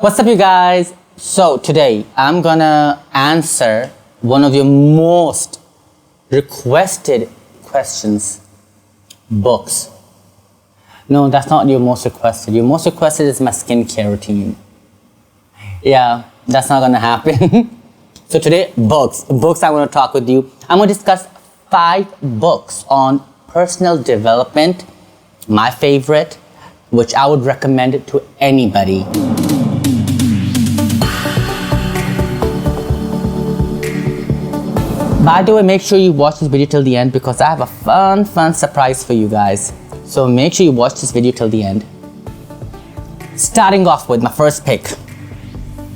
What's up, you guys? So today I'm gonna answer one of your most requested questions. Books. No, that's not your most requested. Your most requested is my skincare routine. Yeah, that's not gonna happen. So today, books. Books I want to talk with you. I'm gonna discuss 5 books on personal development, my favorite, which I would recommend it to anybody. By the way, make sure you watch this video till the end because I have a fun surprise for you guys. So make sure you watch this video till the end. Starting off with my first pick,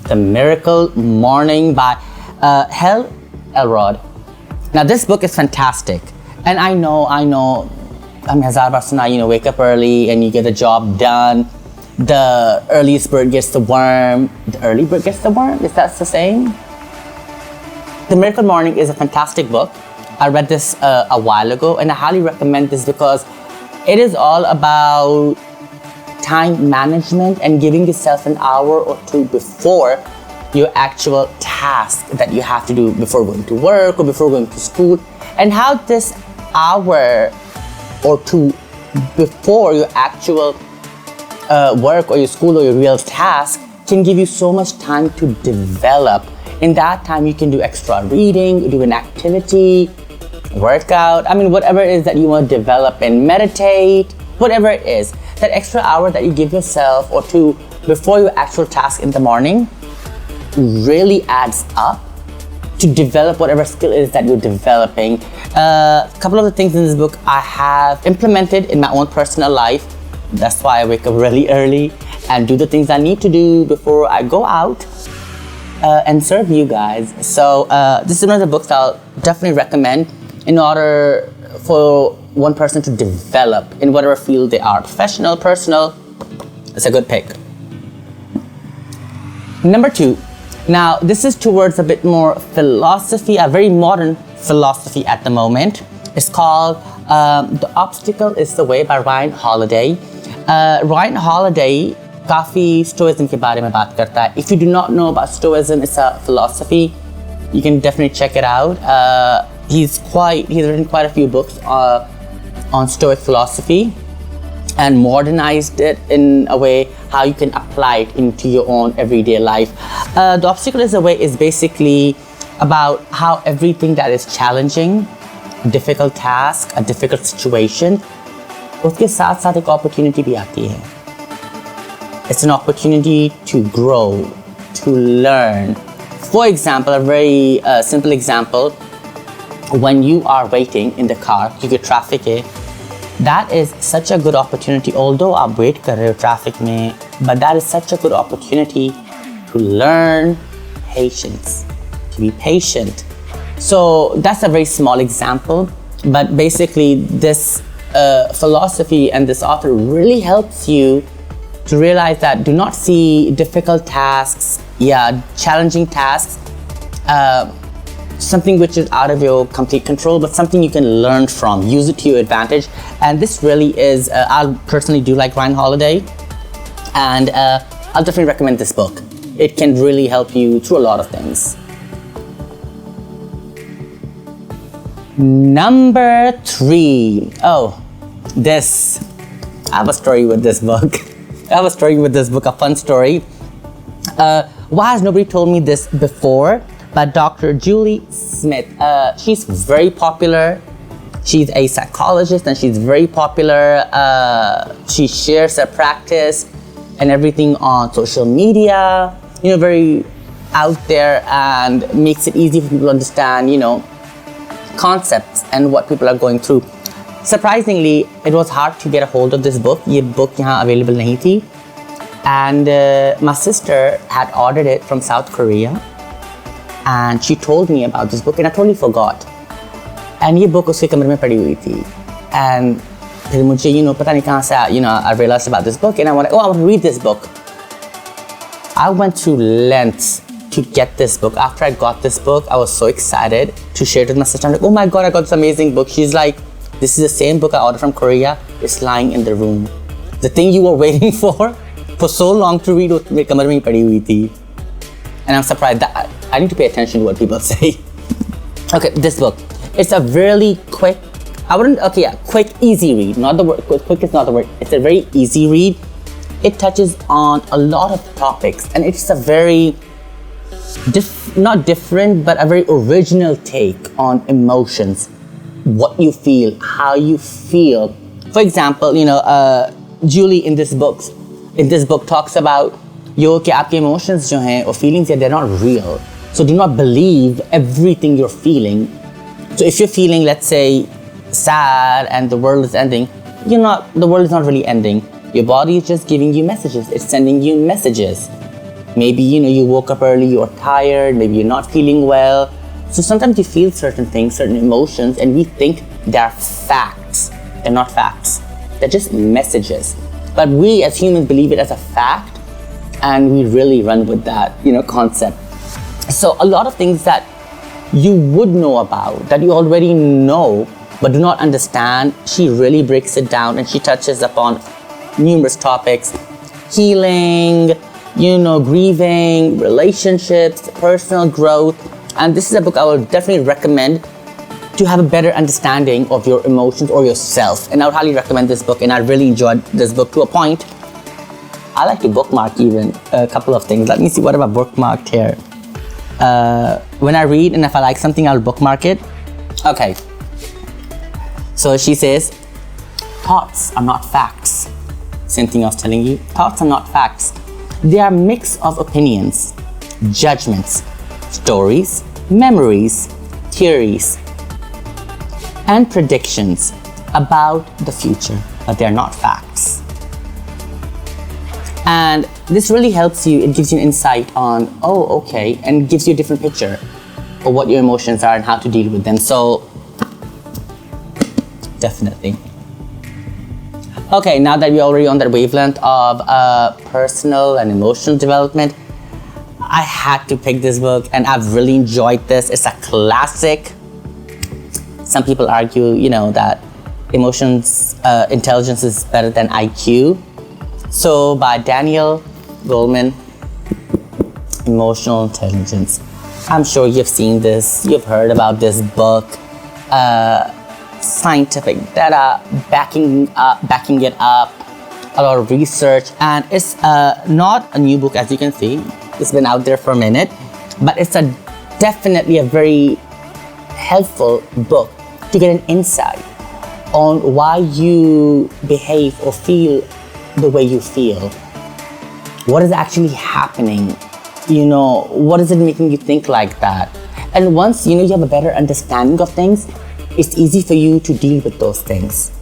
The Miracle Morning by Hal Elrod. Now this book is fantastic. And I know, Hazar Barsana, wake up early and you get the job done. The earliest bird gets the worm. The early bird gets the worm? Is that the saying? The Miracle Morning is a fantastic book. I read this a while ago and I highly recommend this because it is all about time management and giving yourself an hour or two before your actual task that you have to do before going to work or before going to school, and how this hour or two before your actual work or your school or your real task can give you so much time to develop. In that time, you can do extra reading, do an activity, workout, whatever it is that you want to develop and meditate, whatever it is. That extra hour that you give yourself or two before your actual task in the morning really adds up to develop whatever skill it is that you're developing. A couple of the things in this book I have implemented in my own personal life. That's why I wake up really early and do the things I need to do before I go out and serve you guys. So this is one of the books I'll definitely recommend in order for one person to develop in whatever field they are, professional, personal. It's a good pick. Number 2. Now this is towards a bit more philosophy, a very modern philosophy at the moment. It's called The Obstacle is the Way by Ryan Holiday. Ryan Holiday काफ़ी stoicism के बारे में बात करता है. If you do not know about stoicism, it's a philosophy. You can definitely check it out. He's written quite a few books on Stoic philosophy and modernized it in a way how you can apply it into your own everyday life. The Obstacle is the Way is basically about how everything that is challenging, difficult task, a difficult situation, उसके साथ साथ एक opportunity भी आती है. It's an opportunity to grow, to learn. For example, a very simple example, when you are waiting in the car, क्योंकि traffic है, that is such a good opportunity. Although आप wait कर रहे हो traffic में, but that is such a good opportunity to learn patience, to be patient. So that's a very small example, but basically this philosophy and this author really helps you to realize that do not see difficult tasks, challenging tasks, something which is out of your complete control, but something you can learn from, use it to your advantage. And this really is, I personally do like Ryan Holiday, and I'll definitely recommend this book. It can really help you through a lot of things. Number 3. Oh, this. I have a story with this book. A fun story. Why has nobody told me this before? But Dr. Julie Smith, she's very popular. She's a psychologist and she's very popular. She shares her practice and everything on social media, very out there, and makes it easy for people to understand, concepts and what people are going through. Surprisingly, it was hard to get a hold of this book. ये book यहाँ available नहीं थी. And my sister had ordered it from South Korea. And she told me about this book and I totally forgot. And ये book उसके कमरे में पड़ी हुई थी. And फिर मुझे, पता नहीं कहाँ से, I realized about this book and I want to read this book. I went to lengths to get this book. After I got this book, I was so excited to share it with my sister. I'm like, oh my God, I got this amazing book. She's like, this is the same book I ordered from Korea. It's lying in the room. The thing you were waiting for for so long to read, मेरे कमर में ही पड़ी हुई थी. And I'm surprised that I need to pay attention to what people say. Okay, this book. It's a really quick, quick, easy read. Not the word, quick is not the word. It's a very easy read. It touches on a lot of topics, and it's a very, not different, but a very original take on emotions. What you feel, how you feel. For example, Julie in this book talks about कि आपके emotions जो हैं or feelings, they're not real. So do not believe everything you're feeling. So if you're feeling, let's say, sad and the world is ending, the world is not really ending. Your body is just giving you messages. It's sending you messages. Maybe, you woke up early, you're tired, maybe you're not feeling well. So sometimes you feel certain things, certain emotions, and we think they're facts. They're not facts. They're just messages. But we as humans believe it as a fact, and we really run with that, concept. So a lot of things that you would know about, that you already know, but do not understand, she really breaks it down, and she touches upon numerous topics. Healing, grieving, relationships, personal growth. And this is a book I would definitely recommend to have a better understanding of your emotions or yourself. And I would highly recommend this book, and I really enjoyed this book to a point. I like to bookmark even a couple of things. Let me see what have I bookmarked here. When I read and if I like something, I'll bookmark it. Okay. So she says, thoughts are not facts. Same thing I was telling you. Thoughts are not facts. They are a mix of opinions, judgments, stories, memories, theories, and predictions about the future, but they are not facts. And this really helps you. It gives you an insight on, and gives you a different picture of what your emotions are and how to deal with them. So, definitely. Okay, now that we're already on that wavelength of personal and emotional development, I had to pick this book, and I've really enjoyed this. It's a classic. Some people argue, that intelligence is better than IQ. So by Daniel Goleman, Emotional Intelligence. I'm sure you've seen this, you've heard about this book. Scientific data backing it up, a lot of research, and it's not a new book, as you can see. It's been out there for a minute, but it's definitely a very helpful book to get an insight on why you behave or feel the way you feel. What is actually happening? What is it making you think like that? And once you have a better understanding of things, it's easy for you to deal with those things.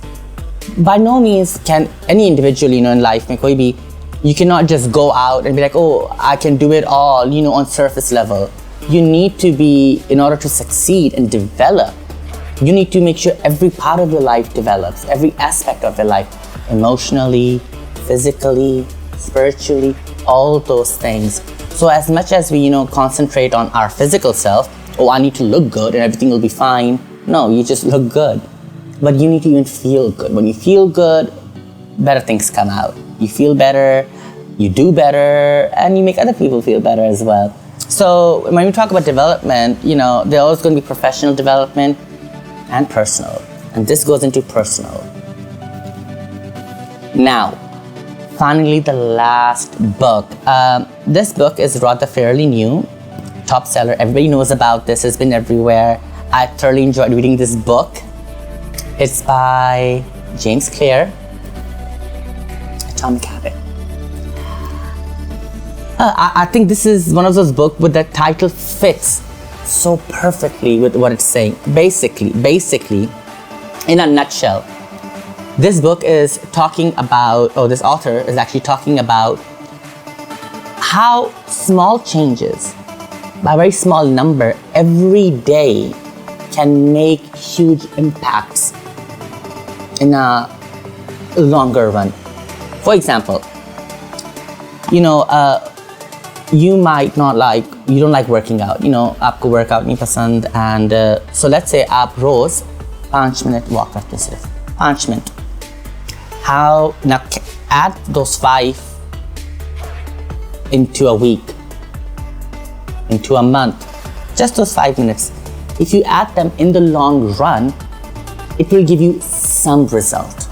By no means can any individual, in life, you cannot just go out and be like, I can do it all, on surface level. You need to be, in order to succeed and develop, you need to make sure every part of your life develops, every aspect of your life, emotionally, physically, spiritually, all those things. So as much as we, concentrate on our physical self, I need to look good and everything will be fine. No, you just look good. But you need to even feel good. When you feel good, better things come out. You feel better, you do better, and you make other people feel better as well. So when we talk about development, there's always going to be professional development and personal. And this goes into personal. Now, finally, the last book. This book is rather fairly new, top seller. Everybody knows about this. It's been everywhere. I thoroughly enjoyed reading this book. It's by James Clear, Atomic Habit. I think this is one of those books where the title fits so perfectly with what it's saying. Basically, in a nutshell, this book is talking about, this author is actually talking about how small changes, by a very small number, every day can make huge impacts in a longer run. For example, you might not you don't like working out, आपको workout नहीं पसंद, and so let's say आप रोज 5 minute walk करते सिर्फ 5 minute. How now add those 5 into a week, into a month, just those 5 minutes, if you add them in the long run, it will give you some result.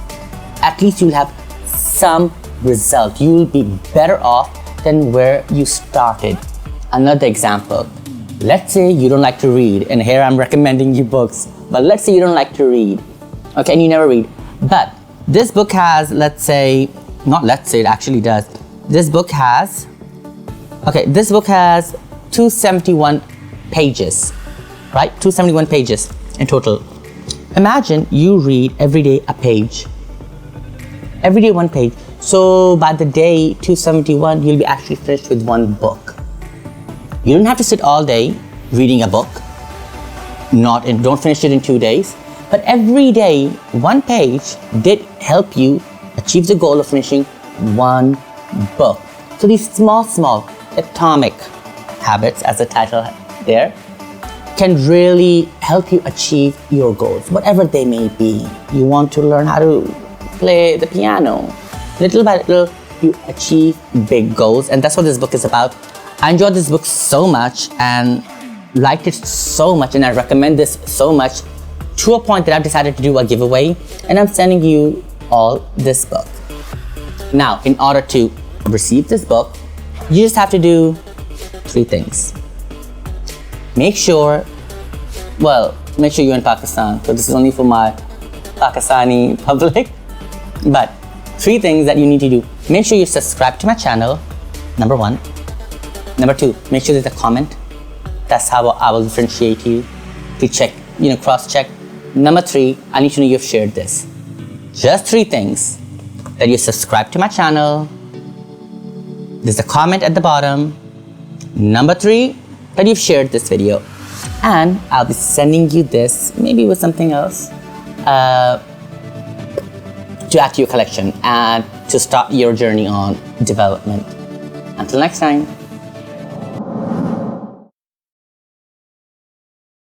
At least you'll have some result. You will be better off than where you started. Another example, let's say you don't like to read, and here I'm recommending you books, but let's say you don't like to read, okay, and you never read, but this book has, it actually does. This book has 271 pages, right? 271 pages in total. Imagine you read every day a page. Every day one page. So by the day 271, you'll be actually finished with one book. You don't have to sit all day reading a book. Don't finish it in 2 days. But every day, one page did help you achieve the goal of finishing one book. So these small atomic habits, as the title there, can really help you achieve your goals, whatever they may be. You want to learn how to play the piano. Little by little, you achieve big goals, and that's what this book is about. I enjoyed this book so much and liked it so much, and I recommend this so much to a point that I've decided to do a giveaway, and I'm sending you all this book. Now, in order to receive this book, you just have to do 3 things. Make sure you're in Pakistan. So this is only for my Pakistani public. But 3 things that you need to do. Make sure you subscribe to my channel, number 1. Number 2, make sure there's a comment. That's how I will differentiate you to check, cross-check. Number 3, I need to know you've shared this. Just 3 things. That you subscribe to my channel. There's a comment at the bottom. Number 3, that you've shared this video. And I'll be sending you this, maybe with something else, to add to your collection and to start your journey on development. Until next time.